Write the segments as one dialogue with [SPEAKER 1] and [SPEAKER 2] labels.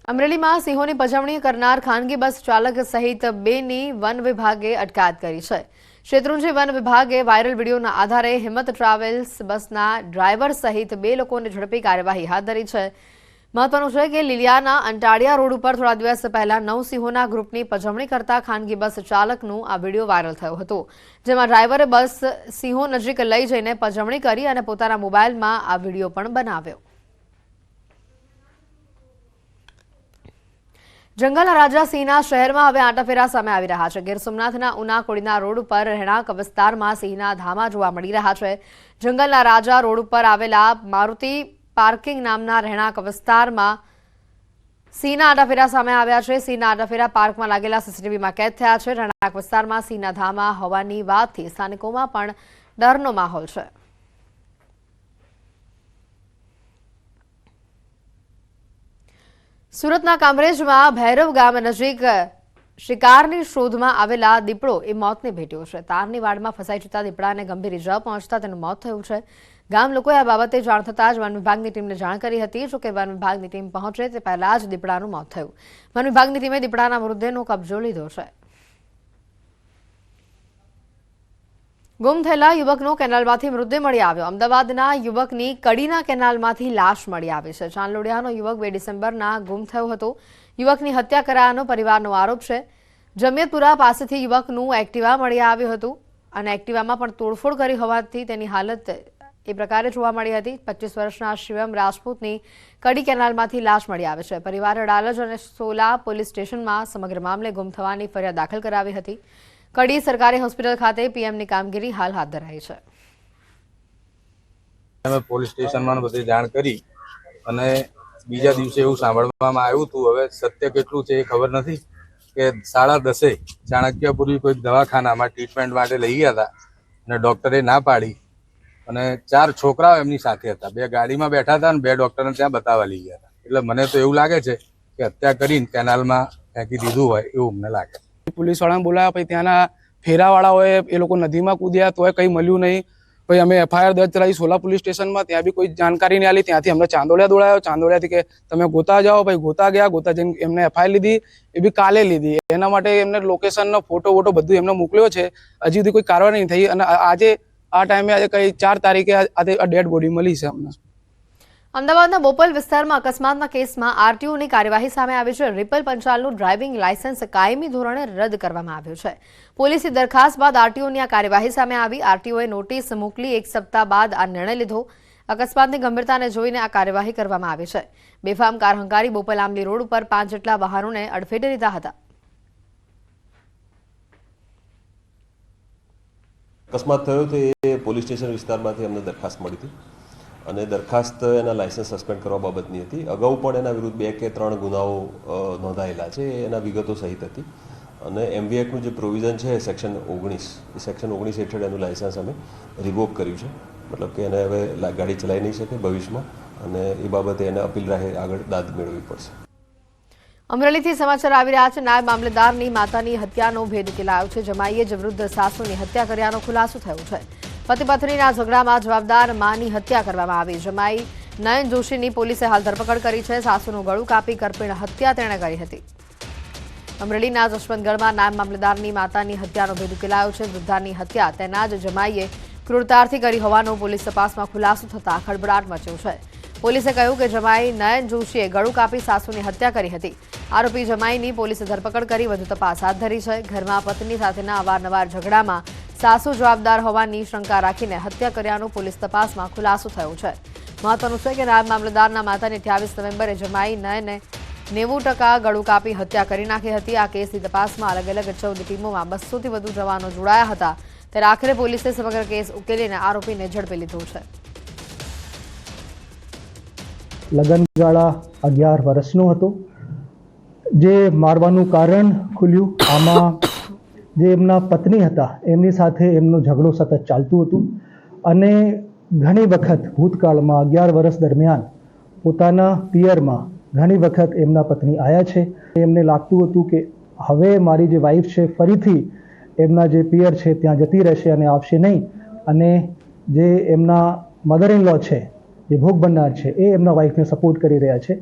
[SPEAKER 1] અમરેલીમાં સિંહોની પજવણી કરનાર ખાનગી બસ ચાલક સહિત બેની વન વિભાગે અટકાયત કરી છે। શેત્રુંજી વન વિભાગે વાયરલ વિડીયોના આધારે હિંમત ટ્રાવેલ્સ બસના ડ્રાઈવર સહિત બે લોકોને ઝડપી કાર્યવાહી હાથ ધરી છે। મહત્વનું છે કે લીલિયાના અંટાળિયા રોડ ઉપર થોડા દિવસ પહેલા 9 સિંહોના ગ્રુપની પજવણી કરતા ખાનગી બસ ચાલકનું આ વિડીયો વાયરલ થયો હતો, જેમાં ડ્રાઈવરે બસ સિંહો નજીક લઈ જઈને પજવણી કરી અને પોતાના મોબાઈલમાં આ વિડીયો પણ બનાવ્યો। જંગલના રાજા સિંહના શહેરમાં હવે આંટાફેરા સામે આવી રહ્યા છે। ગીર સોમનાથના ઉના કોડીના રોડ ઉપર રહેણાંક વિસ્તારમાં સિંહના ધામા જોવા મળી રહ્યા છે। જંગલના રાજા રોડ ઉપર આવેલા મારુતિ પાર્કિંગ નામના રહેણાંક વિસ્તારમાં સિંહના આંટાફેરા સામે આવ્યા છે। સિંહના આંટાફેરા પાર્કમાં લાગેલા સીસીટીવીમાં કેદ થયા છે। રહેણાંક વિસ્તારમાં સિંહના ધામા હોવાની વાતથી સ્થાનિકોમાં પણ ડરનો માહોલ છે। સુરતના કામરેજમાં ભૈરવ ગામ નજીક શિકારની શોધમાં આવેલા દીપડો મોતને ભેટ્યો છે। તારની વાડમાં ફસાઈ જતા દીપડાને ગંભીર ઇજા પહોંચતા તેનું મોત થયું છે। ગામ લોકોએ આ બાબતે જાણ થતાં જ વન વિભાગની ટીમને જાણ કરી હતી, જોકે વન વિભાગની ટીમ પહોંચે તે પહેલા જ દીપડાનું મોત થયું। વન વિભાગની ટીમે દીપડાના મૃતદેહનો કબજો લીધો છે। ગુમ થયેલા યુવકનો કેનાલમાંથી મૃતદેહ મળી આવ્યો। અમદાવાદના યુવકની કડીના કેનાલમાંથી લાશ મળી આવી છે। ચાંદલોડિયાનો યુવક 2 ડિસેમ્બરના ગુમ થયો હતો। યુવકની હત્યા કરાયાનો પરિવારનો આરોપ છે। જમિયતપુરા પાસેથી યુવકનું એક્ટિવા મળી આવ્યું હતું અને એક્ટિવામાં પણ તોડફોડ કરી હોવાથી તેની હાલત એ પ્રકારે જોવા મળી હતી। 25 વર્ષના શિવમ રાજપૂતની કડી કેનાલમાંથી લાશ મળી આવી છે। પરિવારે અડાલજ અને સોલા પોલીસ સ્ટેશનમાં સમગ્ર મામલે ગુમ થવાની ફરિયાદ દાખલ કરાવી હતી। કડી સરકારી હોસ્પિટલ ખાતે પીએમની કામગીરી હાલ હાથ ધરાઈ છે।
[SPEAKER 2] અમે પોલીસ સ્ટેશનમાં બધી જાણ કરી અને બીજા દિવસે એવું સાંભળવામાં આવ્યું હતું, હવે સત્ય કેટલું છે એ ખબર નથી, કે 10:30 ચાણક્યપુરી કોઈ દવાખાનામાં ટ્રીટમેન્ટ માટે લઈ ગયા હતા અને ડોક્ટરે ના પાડી અને 4 છોકરાઓ એમની સાથે હતા। 2 ગાડીમાં બેઠા હતા અને 2 ડોક્ટરને ત્યાં બતાવવા લઈ ગયા હતા। એટલે મને તો એવું લાગે છે કે હત્યા કરીને કેનાલમાં ફેંકી દીધું હોય એવું અમને લાગે છે।
[SPEAKER 3] પોલીસ વાળાને બોલાયા, પછી ત્યાંના ફેરાવાળાઓએ એ લોકો નદીમાં કૂદ્યા તોય કંઈ મળ્યું નહીં। પછી અમે એફઆઈઆર દર્જ કરાવી સોલા પોલીસ સ્ટેશનમાં, ત્યાં બી કોઈ જાણકારી નહીં આલી। ત્યાંથી અમને ચાંદોડિયા દોડાયો, ચાંદોડિયાથી કે તમે ગોતા જાઓ, પછી ગોતા ગયા, ગોતા જઈને એમને એફઆઈઆર લીધી, એ બી કાલે લીધી। એના માટે એમને લોકેશનનો ફોટો વોટો બધું એમને મોકલ્યો છે, હજી સુધી કોઈ કાર્યવાહી નહીં થઈ। અને આજે આ ટાઈમે આજે કઈ 4 તારીખે આજે ડેડ બોડી મળી છે અમને।
[SPEAKER 1] અમદાવાદના બોપલ વિસ્તારમાં અકસ્માતના કેસમાં આરટીઓની કાર્યવાહી સામે આવી છે। રિપલ પંચાલનું ડ્રાઇવિંગ લાયસન્સ કાયમી ધોરણે રદ કરવામાં આવ્યું છે। પોલીસની દરખાસ્ત બાદ આરટીઓની આ કાર્યવાહી સામે આવી। આરટીઓએ નોટિસ મોકલી 1 સપ્તાહ બાદ આ નિર્ણય લીધો। અકસ્માતની ગંભીરતાને જોઈને આ કાર્યવાહી કરવામાં આવી છે। બેફામ કાર હંકારી બોપલ આંબલી રોડ ઉપર 5 જેટલા વાહનોને અડફેટે લીધા હતા।
[SPEAKER 4] અકસ્માત થયો તો એ પોલીસ સ્ટેશન વિસ્તારમાંથી અમને દરખાસ્ત મળી હતી અને દરખાસ્ત એના લાયસન્સ સસ્પેન્ડ કરવા બાબતની હતી। અગાઉ પણ એના વિરુદ્ધ 2 કે 3 ગુનાઓ નોંધાયેલા છે, એના વિગતો સહિત હતી અને એમવી એક્ટનું જે પ્રોવિઝન છે સેક્શન 19, એ સેક્શન 19 હેઠળ એનું લાયસન્સ અમે રિવોક કર્યું છે। મતલબ કે એને હવે ગાડી ચલાવી નહીં શકે ભવિષ્યમાં અને એ બાબતે એને અપીલ રાહે આગળ દાદ મેળવવી પડશે।
[SPEAKER 1] અમરેલીથી સમાચાર આવી રહ્યા છે। નાયબ મામલેદારની માતાની હત્યાનો ભેદ ઉકેલાયો છે। જમાઈએ જ વૃદ્ધ સાસુની હત્યા કર્યાનો ખુલાસો થયો છે। પતિ પત્નીના ઝઘડામાં જવાબદાર માની હત્યા કરવામાં આવી। જમાઈ નયન જોશીની પોલીસે હાલ ધરપકડ કરી છે। સાસુનું ગળું કાપી કરપીણ હત્યા તેણે કરી હતી। અમરેલીના જશવંતગઢમાં નાયબ મામલેદારની માતાની હત્યાનો ભેદ ઉકેલાયો છે। વૃદ્ધાની હત્યા તેના જ જમાઈએ ક્રૂરતાથી કરી હોવાનો પોલીસ તપાસમાં ખુલાસો થતા ખળભળાટ મચ્યો છે। પોલીસે કહ્યું કે જમાઈ નયન જોશીએ ગળું કાપી સાસુની હત્યા કરી હતી। આરોપી જમાઈની પોલીસે ધરપકડ કરી વધુ તપાસ હાથ ધરી છે। ઘરમાં પત્ની સાથેના અવારનવાર ઝઘડામાં સાસુ જવાબદાર હોવાની શંકા રાખીને હત્યા કર્યાનો પોલીસ તપાસમાં ખુલાસો થયો છે। મહત્વનું છે કે નાયબ મામલતદારના માતાની 28 નવેમ્બરે જમાઈ નયને 90% ગળું કાપી હત્યા કરી નાખી હતી। આ કેસની તપાસમાં અલગ અલગ 14 ટીમોમાં 200થી વધુ જવાનો જોડાયા હતા, ત્યારે આખરે પોલીસે સમગ્ર કેસ ઉકેલીને આરોપીને ઝડપી લીધો છે।
[SPEAKER 5] લગનગાળા 11 વર્ષનો હતો, જે મારવાનું કારણ ખુલ્યું। આમાં જે એમના પત્ની હતા એમની સાથે એમનો ઝઘડો સતત ચાલતું હતું અને ઘણી વખત ભૂતકાળમાં 11 વર્ષ દરમિયાન પોતાના પિયરમાં ઘણી વખત એમના પત્ની આવ્યા છે। એમને લાગતું હતું કે હવે મારી જે વાઈફ છે ફરીથી એમના જે પિયર છે ત્યાં જતી રહેશે અને આવશે નહીં, અને જે એમના મધર ઇન લો છે, જે ભોગ બનનાર છે, એ એમના વાઈફને સપોર્ટ કરી રહ્યા છે।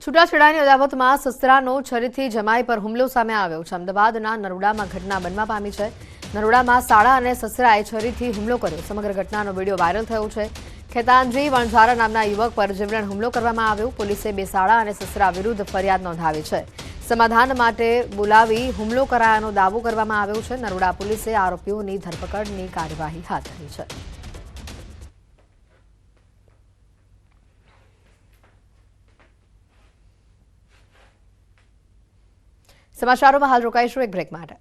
[SPEAKER 1] છૂટાછેડાની અદાવતમાં સસરાનો છરીથી જમાઈ પર હુમલો સામે આવ્યો છે. અમદાવાદના નરોડામાં ઘટના બનવા પામી છે. નરોડામાં સાળા અને સસરાએ છરીથી હુમલો કર્યો. સમગ્ર ઘટનાનો વિડીયો વાયરલ થયો છે. ખેતાનજી વણઝારા નામના યુવક પર જીવલેણ હુમલો કરવામાં આવ્યો. પોલીસે બે સાળા અને સસરા વિરુદ્ધ ફરિયાદ નોંધાવી છે. સમાધાન માટે બોલાવી હુમલો કરાયાનો દાવો કરવામાં આવ્યો છે. નરોડા પોલીસે આરોપીઓની ધરપકડની કાર્યવાહી હાથ ધરી છે. સમાચારોમાં હાલ રોકાઈશું એક બ્રેક માટે.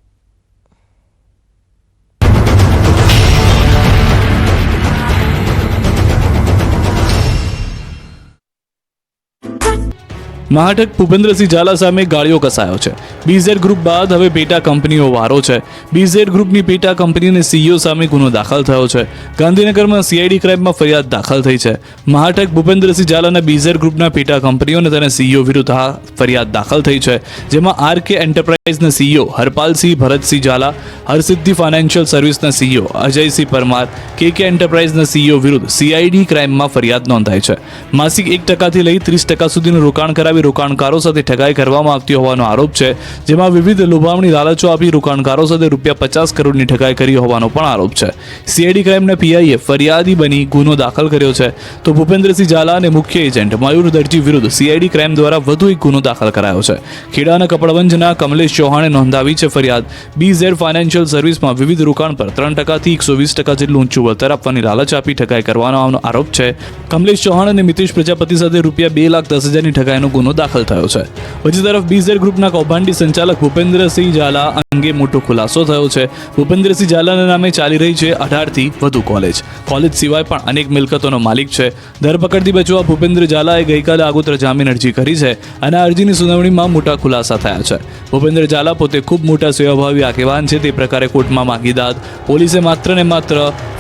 [SPEAKER 6] મહાટક ભૂપેન્દ્રસિંહ ઝાલા સામે ગાળિયો કસાયો છે. બીઝેડ ગ્રુપ બાદ હવે પેટા કંપનીઓ વારો છે. બીઝેડ ગ્રુપની પેટા કંપનીને સીઈઓ સામે ગુનો દાખલ થયો છે. ગાંધીનગરમાં સીઆઈડી ક્રાઇમમાં ફરિયાદ દાખલ થઈ છે. મહાટક ભૂપેન્દ્રસિંહ ઝાલાના બીઝેડ ગ્રુપના પેટા કંપનીઓ અને તેના સીઈઓ વિરુદ્ધ આ ફરિયાદ દાખલ થઈ છે, જેમાં આરકે એન્ટરપ્રાઇઝના સીઈઓ હરપાલસિંહ ભરતસિંહ ઝાલા, હરસિદ્ધિ ફાઇનાન્શિયલ સર્વિસના સીઈઓ અજયસિંહ પરમાર, કેકે એન્ટરપ્રાઇઝના સીઈઓ વિરુદ્ધ સીઆઈડી ક્રાઇમમાં ફરિયાદ નોંધાઈ છે. માસિક 1% લઈ 30% સુધીનું રોકાણ કરાવી રોકાણકારો સાથે ઠગાઈ કરવામાં આવતી હોવાનો આરોપ છે, જેમાં વિવિધ લોભામણી લાલચો આપી રોકાણકારો સાથે ₹50 કરોડની ઠગાઈ કરી હોવાનો પણ આરોપ છે. સીઆઈડી ક્રાઇમના પીઆઈએ ફરિયાદી બની ગુનો દાખલ કર્યો છે, તો ભૂપેન્દ્રસિંહ ઝાલા અને મુખ્ય એજન્ટ મયુર દરજી વિરુદ્ધ સીઆઈડી ક્રાઇમ દ્વારા વધુ એક ગુનો દાખલ કરાયો છે. ખેડાના કપડવંજના કમલેશ ચૌહાણે નોંધાવી છે ફરિયાદ. બીઝેડ ફાઇનાન્શિયલ સર્વિસમાં વિવિધ રોકાણ પર 3% થી 120% જેટલું ઊંચું વળતર આપવાની લાલચ આપી ઠગાઈ કરવાનો આરોપ છે. કમલેશ ચૌહાણ અને મિતેશ પ્રજાપતિ સાથે ₹2,10,000ની ઠગાઈનો ગુનો દાખલ થયો છે. બીજી તરફ બીઝેડ ગ્રુપના કૌભાંડી સંચાલક ભૂપેન્દ્રસિંહ ઝાલા અંગે મોટો ખુલાસો થયો છે. ભૂપેન્દ્રસિંહ ઝાલાના નામે ચાલી રહી છે 18 થી વધુ કોલેજ સિવાય પણ અનેક મિલકતોનો માલિક છે. ધરપકડથી બચવા ભૂપેન્દ્ર ઝાલાએ ગઈકાલે આગોતરા જામીન અરજી કરી છે અને આ અરજીની સુનાવણીમાં મોટા ખુલાસા થયા છે. ભૂપેન્દ્ર ઝાલા પોતે ખૂબ મોટા સેવાભાવી આગેવાન છે, તે પ્રકારે કોર્ટમાં માંગી દાદ. પોલીસે માત્ર ને માત્ર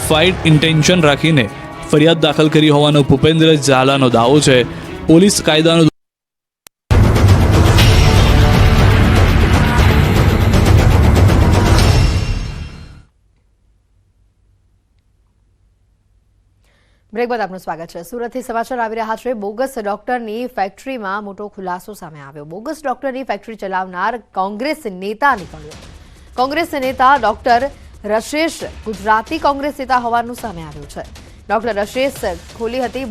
[SPEAKER 6] ફાઇટ ઇન્ટેન્શન રાખીને ફરિયાદ દાખલ કરી હોવાનો ભૂપેન્દ્ર ઝાલાનો દાવો છે. પોલીસ કાયદાનો
[SPEAKER 1] બ્રેક બાદ આપનું સ્વાગત છે. સુરતથી સમાચાર આવી રહ્યા છે. બોગસ ડોક્ટરની ફેક્ટરીમાં મોટો ખુલાસો સામે આવ્યો. બોગસ ડોક્ટરની ફેક્ટરી ચલાવનાર કોંગ્રેસ નેતા નીકળ્યો. કોંગ્રેસ નેતા ડોક્ટર રશેશ ગુજરાતી કોંગ્રેસ નેતા હોવાનું સામે આવ્યું છે. ડોક્ટર રશેશ ખોલી હતી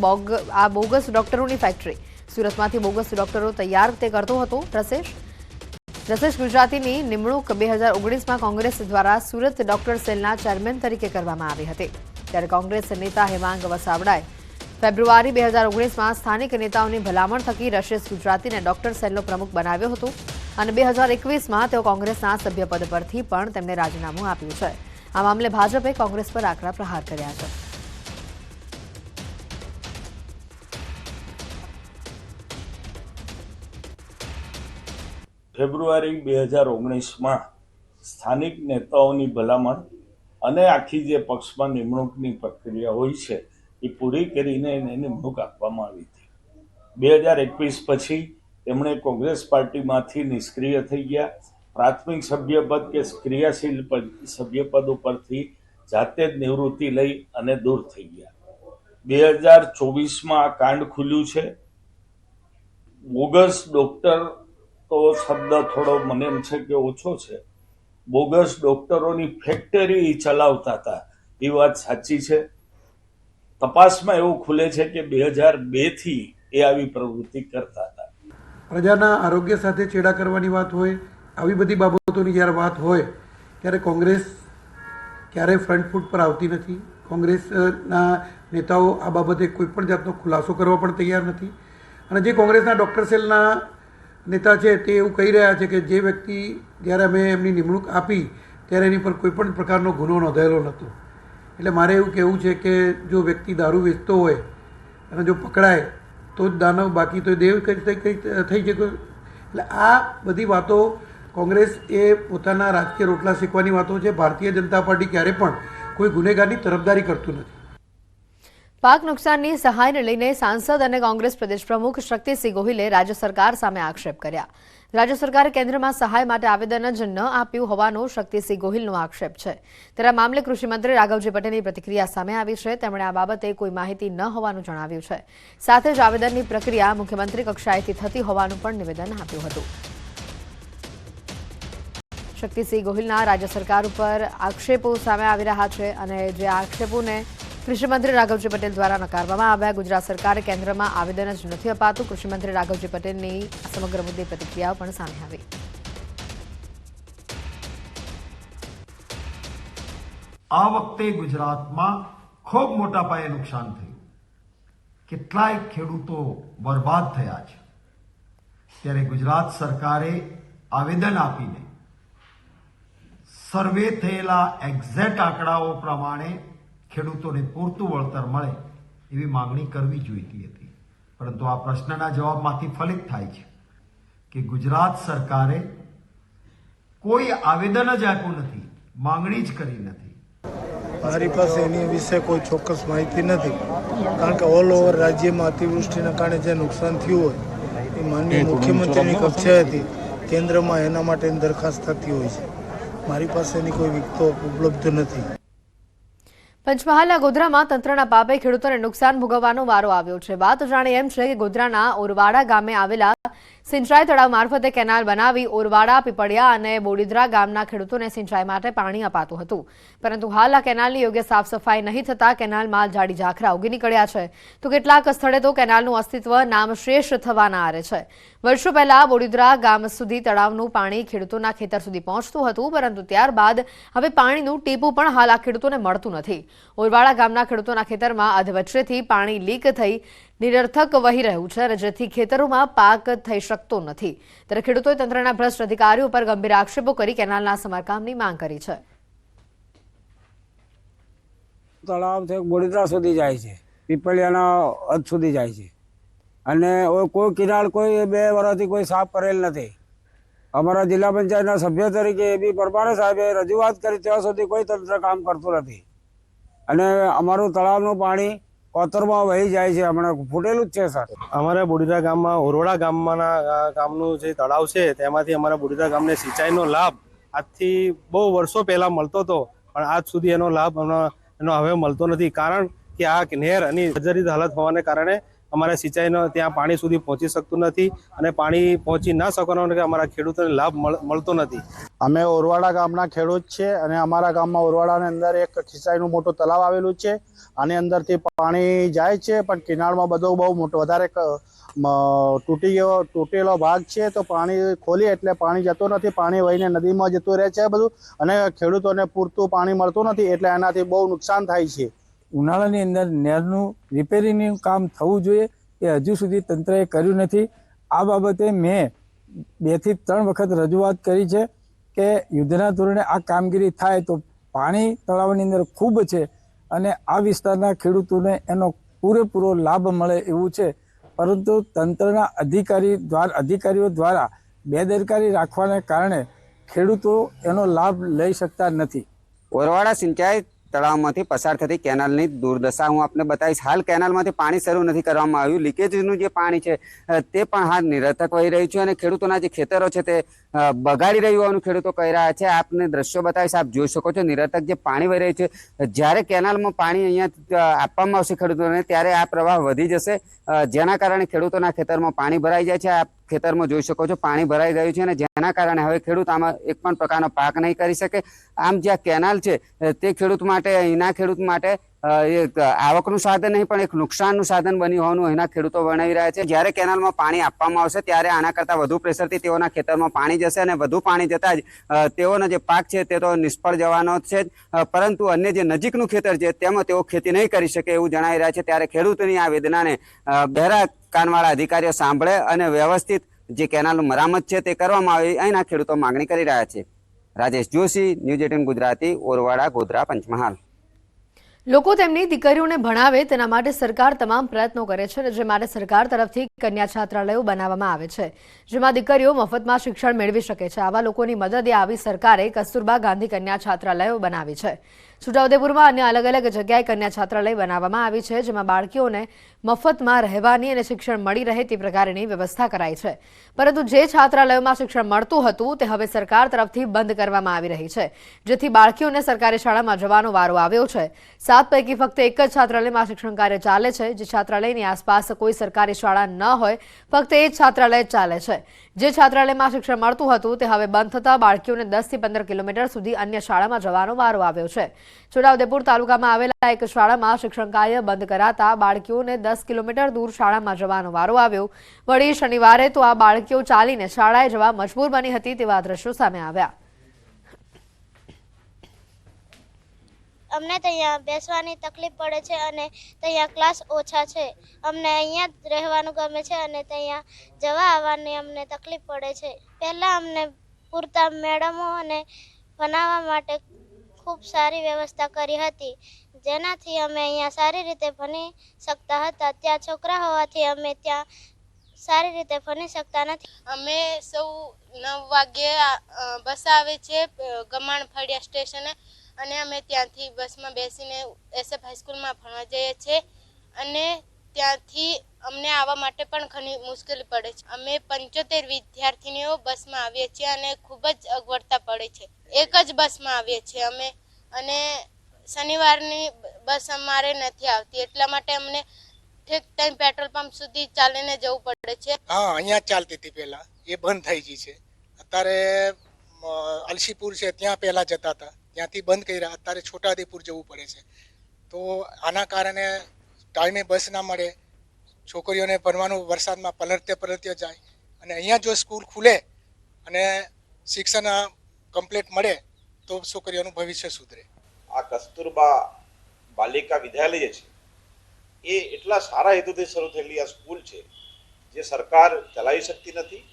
[SPEAKER 1] આ બોગસ ડોક્ટરોની ફેક્ટરી. સુરતમાંથી બોગસ ડોક્ટરો તૈયાર તે કરતો હતો. રશેશ ગુજરાતીની નિમણૂક 2019માં કોંગ્રેસ દ્વારા સુરત ડોક્ટર સેલના ચેરમેન તરીકે કરવામાં આવી હતી. ત્યારે કોંગ્રેસ નેતા હેમાંગ વસાવડાએ ફેબ્રુઆરી 2019માં સ્થાનિક નેતાઓની ભલામણ થકી રશેશ ગુજરાતીને ડોક્ટર સેલનો પ્રમુખ બનાવ્યો હતો અને 2021માં તેઓ કોંગ્રેસના સભ્યપદ પરથી પણ તેમને રાજીનામું આપ્યું છે. આ મામલે ભાજપે કોંગ્રેસ પર આકરા પ્રહાર કર્યા છે.
[SPEAKER 7] ફેબ્રુઆરી 2019માં સ્થાનિક નેતાઓની ભલામણ અને આખી જે પક્ષમાં નિમણૂકની પ્રક્રિયા હોય છે એ પૂરી કરીને એને નિમણૂક આપવામાં આવી હતી. 2021 પછી તેમણે કોંગ્રેસ પાર્ટીમાંથી નિષ્ક્રિય થઈ ગયા. પ્રાથમિક સભ્યપદ કે ક્રિયાશીલ સભ્યપદ ઉપરથી જાતે જ નિવૃત્તિ લઈ અને દૂર થઈ ગયા. 2024માં આ કાંડ ખુલ્યું છે. બોગસ ડોક્ટર તો શબ્દ થોડો મને એમ છે કે ઓછો છે. બોગસ ડોક્ટરોની ફેક્ટરી ચલાવતા હતા એ વાત સાચી છે. તપાસમાં એવું ખુલે છે કે 2002થી એ આવી પ્રવૃત્તિ કરતા હતા.
[SPEAKER 8] પ્રજાના આરોગ્ય સાથે ચેડા કરવાની વાત હોય, આવી બધી બાબતોની જ્યારે વાત હોય ત્યારે કોંગ્રેસ ક્યારેય ફ્રન્ટ ફૂટ પર આવતી નથી. કોંગ્રેસના નેતાઓ આ બાબતે કોઈ પણ જાતનો ખુલાસો કરવા પણ તૈયાર નથી. અને જે કોંગ્રેસના ડૉક્ટર સેલના નેતા છે તે એવું કહી રહ્યા છે કે જે વ્યક્તિ જ્યારે અમે એમની નિમણૂક આપી ત્યારે એની પર કોઈ પણ પ્રકારનો ગુનો નોંધાયેલો નહોતો. એટલે મારે એવું કહેવું છે કે જો વ્યક્તિ દારૂ વેચતો હોય અને જો પકડાય તો જ દાનવ, બાકી તો દેવ થઈ શકે. એટલે આ બધી વાતો કોંગ્રેસ એ પોતાના રાજકીય રોટલા શેકવાની વાતો છે. ભારતીય જનતા પાર્ટી ક્યારે પણ કોઈ ગુનેગારની તરફદારી કરતું નથી.
[SPEAKER 1] પાક નુકસાનની સહાયને લઈને સાંસદ અને કોંગ્રેસ પ્રદેશ પ્રમુખ શક્તિસિંહ ગોહિલે રાજ્ય સરકાર સામે આક્ષેપ કર્યા. રાજ્ય સરકારે કેન્દ્રમાં સહાય માટે આવેદન જ ન આપ્યું હોવાનો શક્તિસિંહ ગોહિલનો આક્ષેપ છે. ત્યારે મામલે કૃષિમંત્રી રાઘવજી પટેલની પ્રતિક્રિયા સામે આવી છે. તેમણે આ બાબતે કોઈ માહિતી ન હોવાનું જણાવ્યું છે. સાથે જ આવેદનની પ્રક્રિયા મુખ્યમંત્રી કક્ષાએથી થતી હોવાનું પણ નિવેદન આપ્યું હતું. શક્તિસિંહ ગોહિલના રાજ્ય સરકાર ઉપર આક્ષેપો સામે આવી રહ્યા છે અને જે આક્ષેપોને કૃષિમંત્રી રાઘવજી પટેલ દ્વારા નકારવામાં આવ્યા. ગુજરાત સરકારે કેન્દ્રમાં આવેદન જ નથી અપાતું. કૃષિમંત્રી રાઘવજી પટેલની સમગ્ર મુદ્દે પ્રતિક્રિયાઓ પણ સામે આવી.
[SPEAKER 9] આ વખતે ગુજરાતમાં ખૂબ મોટા પાયે નુકસાન થયું. કેટલાય ખેડૂતો બરબાદ થયા છે. ત્યારે ગુજરાત સરકારે આવેદન આપીને સર્વે થયેલા એક્ઝેક્ટ આંકડાઓ પ્રમાણે ખેડૂતોને પૂરતું વળતર મળે એવી માંગણી કરવી જોઈતી હતી. પરંતુ આ પ્રશ્નના જવાબમાંથી ફલિત થાય છે કે ગુજરાત સરકારે કોઈ આવેદન જ આપ્યું નથી, માંગણી જ કરી નથી.
[SPEAKER 10] મારી પાસે એની વિશે કોઈ ચોક્કસ માહિતી નથી, કારણ કે ઓલ ઓવર રાજ્યમાં અતિવૃષ્ટિના કારણે જે નુકસાન થયું હોય એ માનનીય મુખ્યમંત્રીની કક્ષાએથી કેન્દ્રમાં એના માટેની દરખાસ્ત થતી હોય છે. મારી પાસે એની કોઈ વિગતો ઉપલબ્ધ નથી.
[SPEAKER 1] પંચમહાલના ગોધરામાં તંત્રના પાપે ખેડૂતોને નુકસાન ભોગવવાનો વારો આવ્યો છે. વાત જાણે એમ છે કે ગોધરાના ઓરવાડા ગામે આવેલા સિંચાઈ તળાવ મારફતે કેનાલ બનાવી ઓરવાડા, પીપળિયા અને બોડીદ્રા ગામના ખેડૂતોને સિંચાઈ માટે પાણી અપાતું હતું. પરંતુ હાલ આ કેનાલની યોગ્ય સાફ સફાઈ નહીં થતા કેનાલમાં જાડી ઝાખરા ઉગી નીકળ્યા છે, તો કેટલાક સ્થળે તો કેનાલનું અસ્તિત્વ નામશેષ થવાના આરે છે. વર્ષો પહેલા બોડીદ્રા ગામ સુધી તળાવનું પાણી ખેડૂતોના ખેતર સુધી પહોંચતું હતું, પરંતુ ત્યારબાદ હવે પાણીનું ટીપું પણ હાલ આ ખેડૂતોને મળતું નથી. ઓરવાડા ગામના ખેડૂતોના ખેતરમાં અધવચ્ચેથી પાણી લીક થઈ નિરર્થક વહી રહ્યું છે અને જેથી ખેતરોમાં પાક થઈ શકતો નથી. ત્યારે ખેડૂતોએ તંત્રના ભ્રષ્ટ અધિકારીઓ પર ગંભીર આક્ષેપો કરી કેનાલના સમારકામની માંગ કરી છે.
[SPEAKER 11] તળાવ બોડીદ્રા સુધી જાય છે, પીપળિયાના હદ સુધી જાય છે અને કોઈ કિનાલ કોઈ 2 વર્ષથી કોઈ સાફ કરેલ નથી. અમારા જિલ્લા પંચાયતના સભ્ય તરીકે એ બી પરમાણે સાહેબે રજૂઆત કરી ત્યાં સુધી કોઈ તંત્ર કામ કરતું નથી અને અમારું તળાવનું પાણી કોતરમાં વહી જાય છે. હમણાં ફૂટેલું જ છે સર.
[SPEAKER 12] અમારા બોડીદ્રા ગામમાં ઓરવાડા ગામનું જે તળાવ છે તેમાંથી અમારા બોડીદ્રા ગામને સિંચાઈનો લાભ આજથી બહુ વર્ષો પહેલા મળતો હતો, પણ આજ સુધી એનો લાભ એનો હવે મળતો નથી. કારણ કે આ નહેર અને જર્જરિત હાલત હોવાને કારણે અમારે સિંચાઈનો ત્યાં પાણી સુધી પહોંચી શકતું નથી અને પાણી પહોંચી ના શકવાનો કે અમારા ખેડૂતોને લાભ મળતો નથી.
[SPEAKER 10] અમે ઓરવાડા ગામના ખેડૂત છે અને અમારા ગામમાં ઓરવાડાની અંદર એક સિંચાઈનું મોટું તળાવ આવેલું છે. આની અંદરથી પાણી જાય છે, પણ કિનારમાં બધો બહુ મોટો વધારે તૂટેલો ભાગ છે, તો પાણી ખોલી એટલે પાણી જતું નથી. પાણી વહીને નદીમાં જતું રહે છે બધું અને ખેડૂતોને પૂરતું પાણી મળતું નથી, એટલે એનાથી બહુ નુકસાન થાય છે.
[SPEAKER 11] ઉનાળાની અંદર નહેરનું રિપેરિંગનું કામ થવું જોઈએ એ હજુ સુધી તંત્રએ કર્યું નથી. આ બાબતે મેં 2 થી 3 વખત રજૂઆત કરી છે કે યુદ્ધના ધોરણે આ કામગીરી થાય તો પાણી તળાવની અંદર ખૂબ છે અને આ વિસ્તારના ખેડૂતોને એનો પૂરેપૂરો લાભ મળે એવું છે. પરંતુ તંત્રના અધિકારીઓ દ્વારા બેદરકારી રાખવાને કારણે ખેડૂતો એનો લાભ લઈ શકતા નથી.
[SPEAKER 13] ઓરવાડા સિંચાઈ તળાવમાંથી પસાર થતી કેનાલની દુર્દશા હું આપને બતાવીશ. હાલ કેનાલમાંથી પાણી શરૂ નથી કરવામાં આવ્યું. લીકેજનું જે પાણી છે તે પણ હાલ નિરર્થક વહી રહ્યું છે અને ખેડૂતોના જે ખેતરો છે તે બગાડી રહ્યું હોવાનું ખેડૂતો કહી રહ્યા છે. આપને દ્રશ્યો બતાવીશ, આપ જોઈ શકો છો નિરર્થક જે પાણી વહી રહ્યું છે. જ્યારે કેનાલમાં પાણી અહીંયા આપવામાં આવશે ખેડૂતોને ત્યારે આ પ્રવાહ વધી જશે, જેના કારણે ખેડૂતોના ખેતરમાં પાણી ભરાઈ જાય છે. આપ ખેતરમાં જોઈ શકો છો પાણી ભરાઈ ગયું છે અને જેના કારણે હવે ખેડૂત આમાં એક પણ પ્રકારનો પાક નહીં કરી શકે. આમ જે આ કેનાલ છે તે ખેડૂત માટે, અહીંના ખેડૂત માટે એક આવકનું સાધન નહીં પણ એક નુકસાનનું સાધન બન્યું હોવાનું અહીંના ખેડૂતો વર્ણવી રહ્યા છે. જ્યારે કેનાલમાં પાણી આપવામાં આવશે ત્યારે આના કરતાં વધુ પ્રેશરથી તેઓના ખેતરમાં પાણી જશે અને વધુ પાણી જતાં જ તેઓનો જે પાક છે તે તો નિષ્ફળ જવાનો છે જ, પરંતુ અન્ય જે નજીકનું ખેતર છે તેમાં તેઓ ખેતી નહીં કરી શકે એવું જણાવી રહ્યા છે. ત્યારે ખેડૂતોની આ વેદનાને બહેરા કાનવાળા અધિકારીઓ સાંભળે અને વ્યવસ્થિત જે કેનાલનું મરામત છે તે કરવામાં આવે અહીંના ખેડૂતો માંગણી કરી રહ્યા છે. રાજેશ જોશી, ન્યૂઝ 18 ગુજરાતી, ઓરવાડા, ગોધરા, પંચમહાલ.
[SPEAKER 1] લોકો તેમની દીકરીઓને ભણાવે તેના માટે સરકાર તમામ પ્રયત્નો કરે છે અને જે માટે સરકાર તરફથી કન્યા છાત્રાલયો બનાવવામાં આવે છે, જેમાં દીકરીઓ મફતમાં શિક્ષણ મેળવી શકે છે. આવા લોકોની મદદે આવી સરકારે કસ્તુરબા ગાંધી કન્યા છાત્રાલયો બનાવી છે. છોટાઉદેપુરમાં અન્ય અલગ અલગ જગ્યાએ કન્યા છાત્રાલય બનાવવામાં આવી છે, જેમાં બાળકીઓને મફતમાં રહેવાની અને શિક્ષણ મળી રહે તે પ્રકારની વ્યવસ્થા કરાઈ છે. પરંતુ જે છાત્રાલયોમાં શિક્ષણ મળતું હતું તે હવે સરકાર તરફથી બંધ કરવામાં આવી રહી છે, જેથી બાળકીઓને સરકારી શાળામાં જવાનો વારો આવ્યો છે. 7 પૈકી ફક્ત એક જ છાત્રાલયમાં શિક્ષણ કાર્ય ચાલે છે. જે છાત્રાલયની આસપાસ કોઈ સરકારી શાળા ન હોય, ફક્ત એ જ છાત્રાલય ચાલે છે. જે છાત્રાલયમાં શિક્ષણ મળતું હતું તે હવે બંધ થતાં બાળકીઓને 10 થી 15 કિલોમીટર સુધી અન્ય શાળામાં જવાનો વારો આવ્યો છે. છોટાઉદેપુર તાલુકામાં આવેલા એક શાળામાં શિક્ષણ કાર્ય બંધ કરાતા બાળકીઓને 10 કિલોમીટર દૂર શાળામાં જવાનો વારો આવ્યો. વળી શનિવારે તો આ બાળકીઓ ચાલીને શાળાએ જવા મજબૂર બની હતી તેવા દ્રશ્યો સામે આવ્યા.
[SPEAKER 14] અમને ત્યાં બેસવાની તકલીફ પડે છે અને ત્યાં ક્લાસ ઓછા છે. અમને અહીંયા જ રહેવાનું ગમે છે અને ત્યાં જવા આવવાની અમને તકલીફ પડે છે. પહેલાં અમને પૂરતા મેડમો અને ભણાવવા માટે ખૂબ સારી વ્યવસ્થા કરી હતી, જેનાથી અમે અહીંયા સારી રીતે ભણી શકતા હતા. ત્યાં છોકરા હોવાથી અમે ત્યાં સારી રીતે ભણી શકતા નથી.
[SPEAKER 15] અમે સૌ 9 વાગ્યે બસ આવે છે ગમાણ ફળિયા સ્ટેશને, અને અમે ત્યાંથી બસમાં બેસીને SF હાઈસ્કૂલમાં ભણવા જઈએ છીએ અને ત્યાંથી અમને આવવા માટે પણ ઘણી મુશ્કેલી પડે છે. અમે 75 વિદ્યાર્થીનીઓ બસમાં આવીએ છીએ અને ખૂબ જ અગવડતા પડે છે. એક જ બસમાં આવીએ છીએ અમે, અને શનિવારની બસ અમારે નથી આવતી, એટલા માટે અમને ઠેક ત્યાં પેટ્રોલ પંપ સુધી ચાલીને જવું પડે છે.
[SPEAKER 10] હા, અહીંયા ચાલતી હતી પહેલાં, એ બંધ થઈ ગઈ છે. અત્યારે અલસીપુર છે ત્યાં પહેલાં જતા હતા, ત્યાંથી બંધ કર્યા. અત્યારે છોટાઉદેપુર જવું પડે છે. તો આના કારણે ટાઈમે બસ ના મળે, છોકરીઓને ભણવાનું વરસાદમાં પલળતે જાય. અને અહીંયા જો સ્કૂલ ખુલે અને શિક્ષણ કમ્પ્લીટ મળે તો છોકરીઓનું ભવિષ્ય સુધરે.
[SPEAKER 16] આ કસ્તુરબા બાલિકા વિદ્યાલય છે એ એટલા સારા હેતુથી શરૂ થયેલી આ સ્કૂલ છે જે સરકાર ચલાવી શકતી નથી,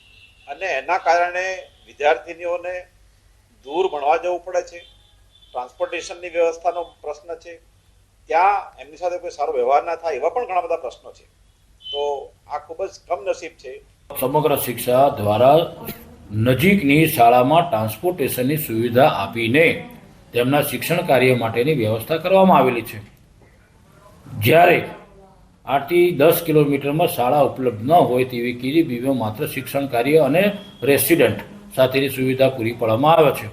[SPEAKER 16] અને એના કારણે વિદ્યાર્થીનીઓને દૂર ભણવા જવું પડે છે. ટ્રાન્સપોર્ટેશનની વ્યવસ્થાનો પ્રશ્ન છે, ત્યાં એમની સાથે કોઈ સારો વ્યવહાર ના થાય, એવા પણ ઘણા બધા પ્રશ્નો છે. તો આ ખૂબ જ કમનસીબ છે.
[SPEAKER 17] સમગ્ર શિક્ષા દ્વારા નજીકની શાળામાં ટ્રાન્સપોર્ટેશનની સુવિધા આપીને તેમના શિક્ષણ કાર્ય માટેની વ્યવસ્થા કરવામાં આવેલી છે. જ્યારે 8 થી 10 કિલોમીટરમાં શાળા ઉપલબ્ધ ન હોય તેવી KGBમાં માત્ર શિક્ષણ કાર્ય અને રેસિડન્ટ સાથેની સુવિધા પૂરી પાડવામાં આવે છે.